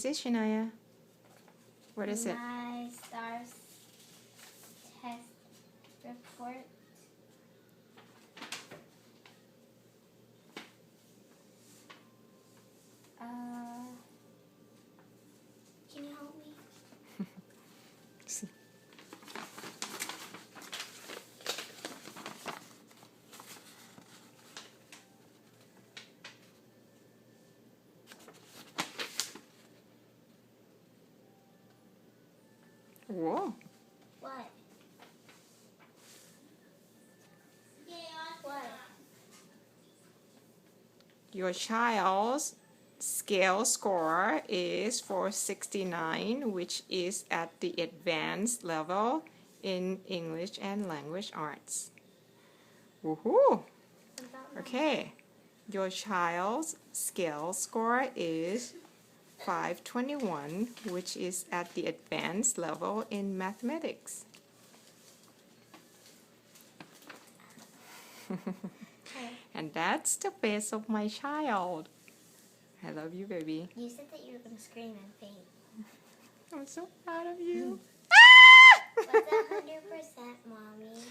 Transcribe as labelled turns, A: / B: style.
A: is it, Shania? What is it?
B: My STARS test report. Can you help me?
A: See. Whoa.
B: What? What?
A: Your child's scale score is 469, which is at the advanced level in English and language arts. Woohoo!
B: What about mine?
A: Okay. Your child's scale score is 521, which is at the advanced level in mathematics.
B: Okay.
A: And that's the face of my child. I love you, baby.
B: You said that you were going to scream and faint.
A: I'm so proud of you.
B: What's 100%, Mommy?